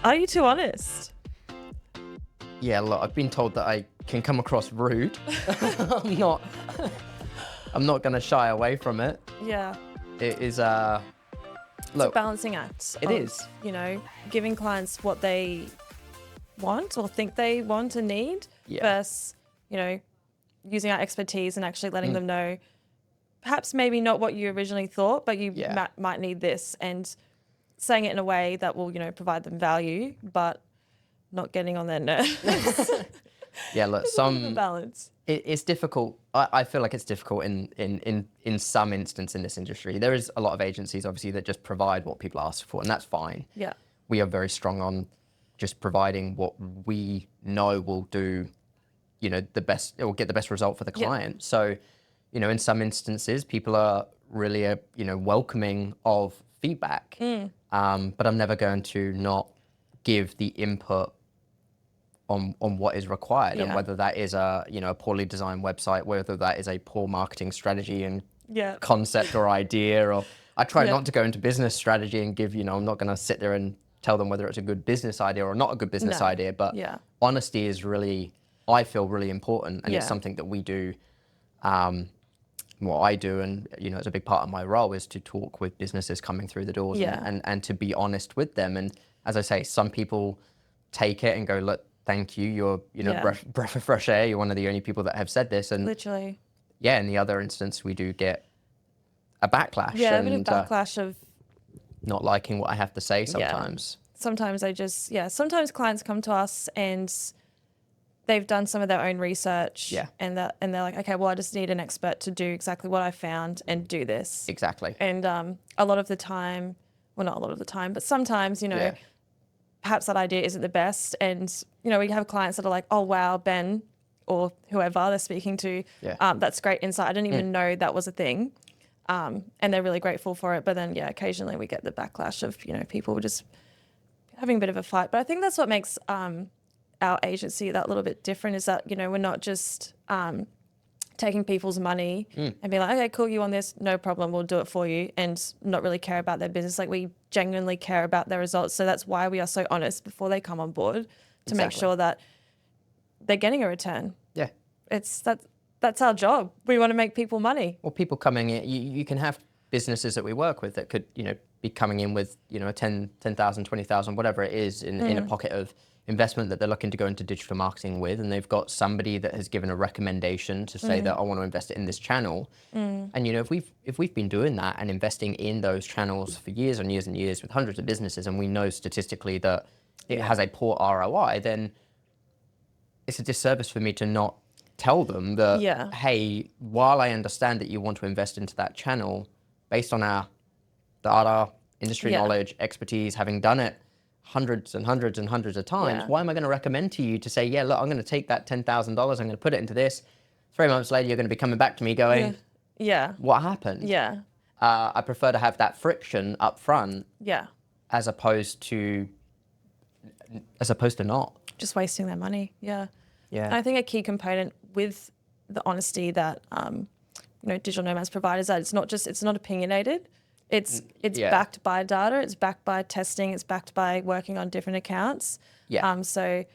Are you too honest? Yeah, look, I've been told that I can come across rude. I'm not. I'm not going to shy away from it. Yeah. It is It's a look. balancing act. It is. You know, giving clients what they want or think they want and need versus, you know, using our expertise and actually letting them know perhaps maybe not what you originally thought, but you might need this, and saying it in a way that will, you know, provide them value, but not getting on their nerves. Yeah, look, There's a bit of a balance. It's difficult. I feel like it's difficult in some instance in this industry. There is a lot of agencies, obviously, that just provide what people ask for, and that's fine. Yeah. We are very strong on just providing what we know will do, you know, the best, it will get the best result for the client. So, you know, in some instances, people are really, you know, welcoming of feedback. But I'm never going to not give the input on what is required, and whether that is a, you know, a poorly designed website, whether that is a poor marketing strategy and concept or idea, or I try not to go into business strategy and give, you know, I'm not going to sit there and tell them whether it's a good business idea or not a good business idea, but honesty is really, I feel, really important, and it's something that we do. What I do, and you know, it's a big part of my role, is to talk with businesses coming through the doors and to be honest with them. And as I say, some people take it and go, look, thank you, you're, you know, breath of fresh air, you're one of the only people that have said this. And literally, in the other instance, we do get a backlash. A bit of backlash of not liking what I have to say sometimes. Sometimes sometimes clients come to us and they've done some of their own research, and they're like, okay, well, I just need an expert to do exactly what I found and do this. Exactly. And a lot of the time, well, not a lot of the time, but sometimes, you know, perhaps that idea isn't the best. And, you know, we have clients that are like, oh, wow, Ben, or whoever they're speaking to, that's great insight. I didn't even know that was a thing. And they're really grateful for it. But then, occasionally we get the backlash of, you know, people just having a bit of a fight. But I think that's what makes our agency that little bit different, is that, you know, we're not just taking people's money and be like, okay, cool, you want this, no problem, we'll do it for you, and not really care about their business. Like, we genuinely care about their results. So that's why we are so honest before they come on board, to make sure that they're getting a return. Yeah. That's our job. We want to make people money. Well, people coming in, you can have businesses that we work with that could, you know, be coming in with, you know, 10,000, 20,000, whatever it is in a pocket of investment that they're looking to go into digital marketing with, and they've got somebody that has given a recommendation to say that I want to invest it in this channel. And, you know, if we've been doing that and investing in those channels for years and years and years with hundreds of businesses, and we know statistically that it has a poor ROI, then it's a disservice for me to not tell them that, hey, while I understand that you want to invest into that channel, based on our data, industry knowledge, expertise, having done it hundreds and hundreds and hundreds of times, why am I going to recommend to you to say, yeah, look, I'm going to take that $10,000, I'm going to put it into this. 3 months later, you're going to be coming back to me going, what happened? I prefer to have that friction up front, as opposed to not. Just wasting their money. And I think a key component with the honesty that you know, Digital Nomads provide is that it's not opinionated. It's backed by data, it's backed by testing, it's backed by working on different accounts. So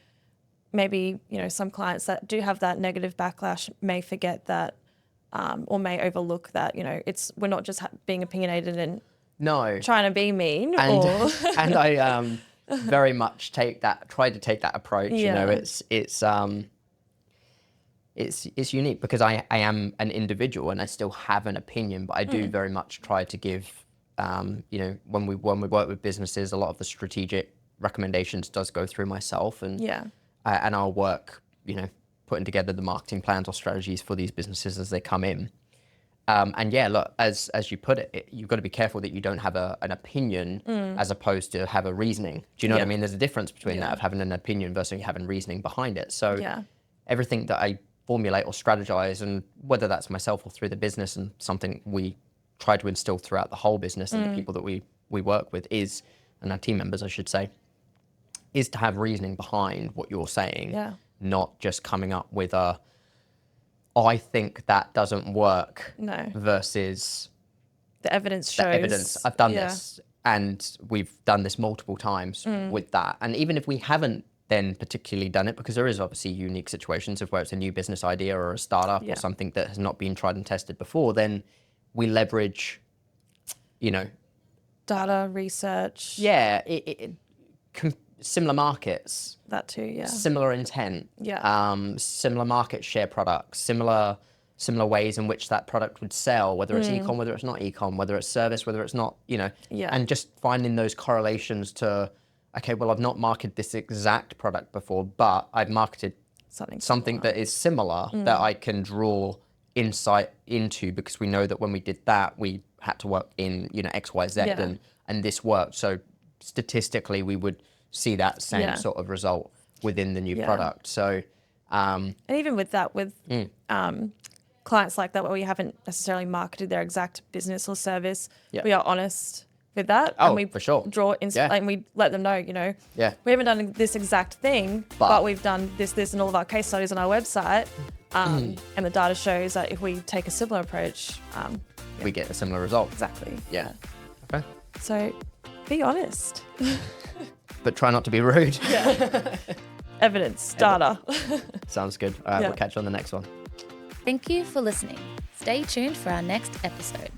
maybe, you know, some clients that do have that negative backlash may forget that, or may overlook that, you know, we're not just being opinionated and trying to be mean. And I very much try to take that approach. You know, it's unique because I am an individual and I still have an opinion, but I do very much try to give, you know, when we work with businesses, a lot of the strategic recommendations does go through myself, and and I'll work, you know, putting together the marketing plans or strategies for these businesses as they come in. And look, as you put it, you've got to be careful that you don't have an opinion as opposed to have a reasoning. Do you know what I mean? There's a difference between that of having an opinion versus having reasoning behind it. So everything that I formulate or strategize, and whether that's myself or through the business, and something we try to instill throughout the whole business and the people that we work with is, and our team members, I should say, is to have reasoning behind what you're saying, not just coming up with I think that doesn't work versus the evidence shows. I've done this. And we've done this multiple times with that. And even if we haven't then particularly done it, because there is obviously unique situations of where it's a new business idea or a startup or something that has not been tried and tested before, then we leverage, you know, data, research. Yeah, similar markets. That too, yeah. Similar intent. Yeah. Similar market share products, similar ways in which that product would sell, whether it's e-com, whether it's not e-com, whether it's service, whether it's not, you know, and just finding those correlations to, okay, well, I've not marketed this exact product before, but I've marketed something that is similar that I can draw insight into, because we know that when we did that, we had to work in, you know, X, Y, Z, and this worked. So statistically, we would see that same sort of result within the new product. So, and even with that, with clients like that, where we haven't necessarily marketed their exact business or service, we are honest with that, and we for sure draw and we let them know, you know, we haven't done this exact thing, but we've done this, and all of our case studies on our website, and the data shows that if we take a similar approach, we get a similar result. Exactly. Yeah. Okay. So, be honest. But try not to be rude. Yeah. Evidence, data. Sounds good. All right, we'll catch you on the next one. Thank you for listening. Stay tuned for our next episode.